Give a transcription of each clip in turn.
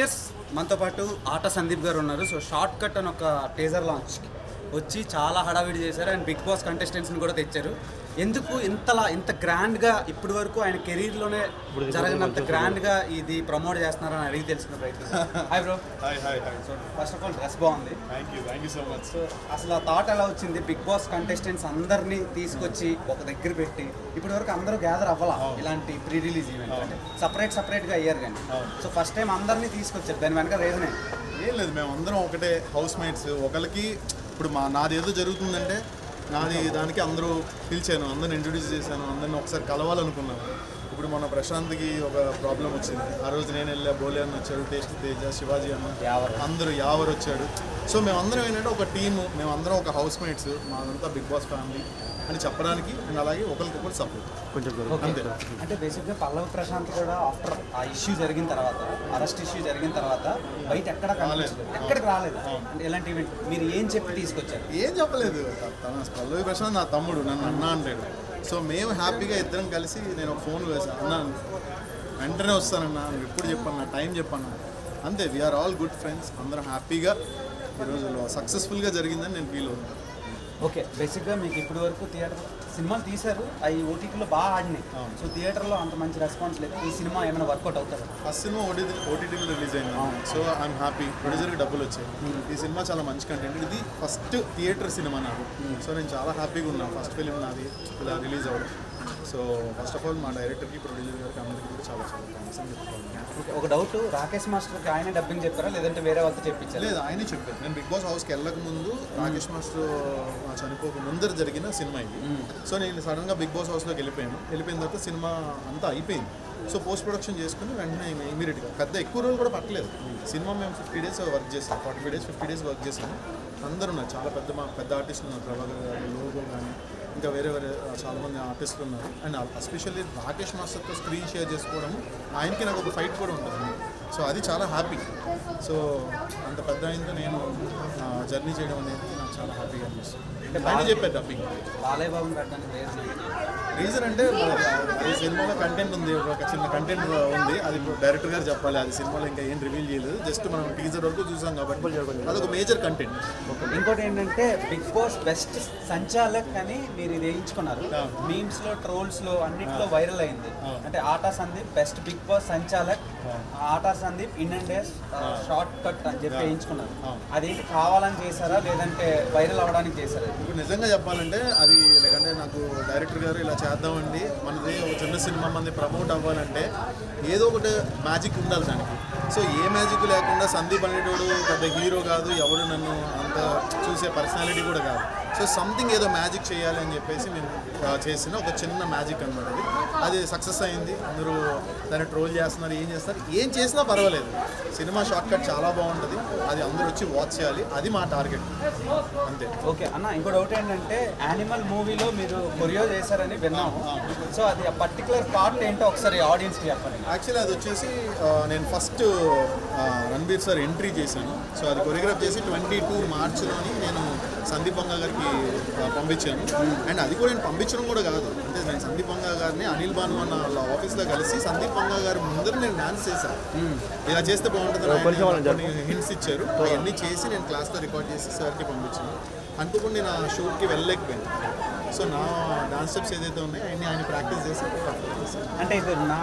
Viewers మనతో పాటు ఆట సందీప్ గారు ఉన్నారు. సో షార్ట్ కట్ అని ఒక టీజర్ లాంచ్ వచ్చి చాలా హడావిడి చేశారు అండ్ బిగ్ బాస్ కంటెస్టెంట్స్ని కూడా తెచ్చారు. ఎందుకు ఇంత గ్రాండ్గా ఇప్పటి వరకు ఆయన కెరీర్లోనే జరగనంత గ్రాండ్గా ఇది ప్రమోట్ చేస్తున్నారని అడిగి తెలుసుకున్న ప్రయత్నం. Hi bro. Hi. So first of all dress బాగుంది. Thank you so much. So అసలు ఆ థాట్ ఎలా వచ్చింది? బిగ్ బాస్ కంటెస్టెంట్స్ అందరినీ తీసుకొచ్చి ఒక దగ్గర పెట్టి ఇప్పటి వరకు అందరూ గ్యాదర్ అవ్వాలా ఇలాంటి ప్రీ రిలీజ్ ఈవెంట్ అంటే సపరేట్గా అయ్యారు కానీ సో ఫస్ట్ టైం అందరినీ తీసుకొచ్చారు. దాని వెనక రీజన్ ఏం లేదు, మేము అందరం ఒకటే హౌస్ మేట్స్. ఒకరికి ఇప్పుడు నాది ఏదో జరుగుతుందంటే దానికి అందరూ పిలిచాను, అందరిని ఇంట్రొడ్యూస్ చేశాను, అందరిని ఒకసారి కలవాలనుకున్నాను. ఇప్పుడు మన ప్రశాంత్కి ఒక ప్రాబ్లం వచ్చింది. ఆ రోజు నేను వెళ్ళా, బోలే అన్న వచ్చాడు, టేస్ట్ తేజ, శివాజీ అన్న, అందరూ యావర్ వచ్చాడు. సో మేమందరం ఏంటంటే ఒక టీము, మేమందరం ఒక హౌస్ మేట్స్, మాదంతా బిగ్ బాస్ ఫ్యామిలీ అని చెప్పడానికి అండ్ అలాగే ఒకరికొకరు సపోర్ట్ కొంచెం అంతే. అంటే బేసిక్గా పల్లవి ప్రశాంత్ కూడా ఆఫ్టర్ ఆ ఇష్యూ జరిగిన తర్వాత, అరెస్ట్ ఇష్యూ జరిగిన తర్వాత బయట ఎక్కడికి రాలేదు. అంటే ఎలాంటి ఈవెంట్ మీరు ఏం చెప్పి తీసుకొచ్చారు? ఏం చెప్పలేదు. పల్లవి ప్రశాంత్ నా తమ్ముడు, నన్ను అన్న అంటాడు. సో మేము హ్యాపీగా ఇద్దరం కలిసి నేను ఒక ఫోన్ వేసాను, అన్నా వెంటనే వస్తానన్నా, నువ్వు ఎప్పుడు చెప్పన్నా, టైం చెప్పన్నా, అంతే. వీఆర్ ఆల్ గుడ్ ఫ్రెండ్స్, అందరం హ్యాపీగా ఈరోజు సక్సెస్ఫుల్గా జరిగిందని నేను ఫీల్ అవుతాను. ఓకే, బేసిక్గా మీకు ఇప్పటి వరకు థియేటర్ సినిమాలు తీశారు, అవి ఓటీటీలో బాగా ఆడినాయి. సో థియేటర్లో అంత మంచి రెస్పాన్స్ లేదు. ఈ సినిమా ఏమైనా వర్కౌట్ అవుతారు? ఫస్ట్ సినిమా ఓటీటీలో రిలీజ్ అయింది. సో ఐఎమ్ హ్యాపీ, ప్రొడ్యూసర్కి డబ్బులు వచ్చాయి. ఈ సినిమా చాలా మంచి కంటెంట్. ఇది ఫస్ట్ థియేటర్ సినిమా నాకు. సో నేను చాలా హ్యాపీగా ఉన్నాను ఫస్ట్ ఫిలిం నాది ఇలా రిలీజ్ అవ్వడం. సో ఫస్ట్ ఆఫ్ ఆల్ మా డైరెక్టర్కి, ప్రొడ్యూసర్ గారికి అందరికీ కూడా చాలా థ్యాంక్స్ అని చెప్పుకోవాలి. ఒక డౌట్, రాకేష్ మాస్టర్కి ఆయనే డబ్బింగ్ చెప్పారా లేదంటే వేరే వాళ్ళతో చెప్పించారు? లేదు, ఆయనే చెప్పారు. నేను బిగ్ బాస్ హౌస్కి వెళ్ళక ముందు రాకేష్ మాస్టర్ చనిపోక ముందర జరిగిన సినిమా ఇది. సో నేను సడన్గా బిగ్ బాస్ హౌస్లోకి వెళ్ళిపోయిన తర్వాత సినిమా అంతా అయిపోయింది. సో పోస్ట్ ప్రొడక్షన్ చేసుకుని వెంటనే ఇమీడియట్గా పెద్ద ఎక్కువ రోజులు కూడా పట్టలేదు. సినిమా మేము 50 days వర్క్ చేసాం, 45 days 50 days వర్క్ చేసాము. అందరూ ఉన్నారు, చాలా పెద్ద ఆర్టిస్టులు ఉన్నారు, ప్రభాకర్ గారు, లోగో కానీ ఇంకా వేరే చాలామంది ఆర్టిస్టులు ఉన్నారు. అండ్ ఎస్పెషల్లీ రాకేష్ మాస్టర్తో స్క్రీన్ షేర్ చేసుకోవడం, ఆయనకి నాకు ఒక ఫైట్ కూడా ఉంటుంది. సో అది చాలా హ్యాపీ. సో అంత పెద్ద ఆయనతో నేను జర్నీ చేయడం అనేది నాకు చాలా హ్యాపీగా అనిపిస్తుంది. ఆయన చెప్పారు డబ్బింగ్. బాలయ్య బాబుని పెట్టడానికి రీజన్ అంటే ఈ సినిమాలో కంటెంట్ ఉంది, ఒక చిన్న కంటెంట్ ఉంది, అది డైరెక్టర్ గారు చెప్పాలి. అది సినిమాలో ఇంకా ఏం రివీల్ చేయలేదు, జస్ట్ మనం టీజర్ వరకు చూసాం కాబట్టి అదొక మేజర్ కంటెంట్. ఇంకోటి ఏంటంటే బిగ్ బాస్ బెస్ట్ సంచాలక్ అని మీరు ఇది వేయించుకున్నారు. మీమ్స్లో, ట్రోల్స్లో అన్నింటిలో వైరల్ అయింది. అంటే Aata Sandeep best Bigg Boss సంచాలక్, Aata Sandeep Indian days shortcut అని చెప్పి వేయించుకున్నారు. అదేంటి కావాలని చేశారా లేదంటే వైరల్ అవ్వడానికి చేశారా? ఇప్పుడు నిజంగా చెప్పాలంటే అది లేకంటే నాకు డైరెక్టర్ గారు ఇలా చేద్దామండి, మనది ఒక చిన్న సినిమా మంది ప్రమోట్ అవ్వాలంటే ఏదో ఒకటి మ్యాజిక్ ఉండాలి దానికి. సో ఏ మ్యాజిక్ లేకుండా సందీప్ అనేటోడు పెద్ద హీరో కాదు, ఎవరు నన్ను అంత చూసే పర్సనాలిటీ కూడా కాదు. సో సంథింగ్ ఏదో మ్యాజిక్ చేయాలి అని చెప్పేసి మేము చేసిన ఒక చిన్న మ్యాజిక్ అనమాట. అది సక్సెస్ అయింది. అందరూ దాన్ని ట్రోల్ చేస్తున్నారు, ఏం చేసినా పర్వాలేదు. సినిమా షార్ట్ కట్ చాలా బాగుంటుంది, అది అందరూ వచ్చి వాచ్ చేయాలి, అది మా టార్గెట్ అంతే. ఓకే అన్న, ఇంకో డౌట్ ఏంటంటే యానిమల్ మూవీలో మీరు కొరియో చేశారని విన్నాము. సో అది ఆ పర్టికులర్ పార్ట్ ఏంటో ఒకసారి ఆడియన్స్కి చెప్పండి. యాక్చువల్లీ అది వచ్చేసి నేను ఫస్ట్ రణబీర్ సార్ ఎంట్రీ చేశాను. సో అది కొరియోగ్రాఫ్ చేసి 22 మార్చిలోని నేను సందీప్ వంగ గారికి పంపించాను. అండ్ అది కూడా నేను పంపించడం కూడా కాదు, అంటే నేను సందీప్ వంగ గారిని అనిల్ భాను అన్న వాళ్ళ ఆఫీస్లో కలిసి సందీప్ వంగ గారి ముందర నేను డాన్స్ చేశాను. ఇలా చేస్తే బాగుంటుంది, హింట్స్ ఇచ్చారు. అవన్నీ చేసి నేను క్లాస్లో రికార్డ్ చేసి సార్కి పంపించాను. అనుకోకుండా నేను ఆ షూట్కి వెళ్ళలేకపోయాను. సో నా డాన్స్ స్టెప్స్ ఏదైతే ఉన్నాయో అన్నీ ఆయన ప్రాక్టీస్ చేసి అంటే ఇది నా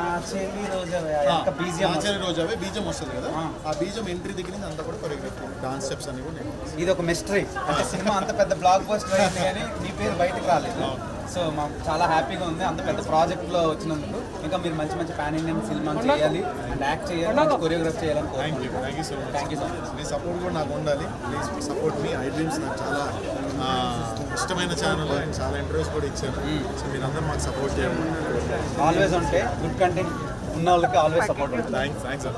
చెల్లి రోజావే బీజం వస్తుంది కదా, ఆ బీజం ఎంట్రీ దగ్గర నుంచి అంతా కూడా కొరియోగ్రఫీ డాన్స్ స్టెప్స్ అన్ని కూడా. ఇది ఒక మిస్టరీ. అంటే సినిమా అంత పెద్ద బ్లాక్ బస్టర్ అయింది కానీ నీ పేరు బయటకు రాలేదు. సో మాకు చాలా హ్యాపీగా ఉంది అంత పెద్ద ప్రాజెక్ట్లో వచ్చినందుకు. ఇంకా మీరు మంచి మంచి పాన్ ఇండియన్ సినిమా చేయాలి అండ్ యాక్ట్ చేయాలి, కొరియోగ్రాఫ్ చేయాలని. Thank you so much. Thank you so much. Me support కూడా నాకు ఉండాలి. Please support me. I dreams నాకు చాలా ఇష్టమైన ఛానల్, చాలా ఇంటర్వ్యూస్ కూడా ఇచ్చాను. సో మీరందరూ మాకు సపోర్ట్ చేయండి. ఆల్వేస్ ఉంటే గుడ్ కంటెంట్ ఉన్న వాళ్ళకి ఆల్వేస్ సపోర్ట్ ఉంటుంది. థ్యాంక్స్.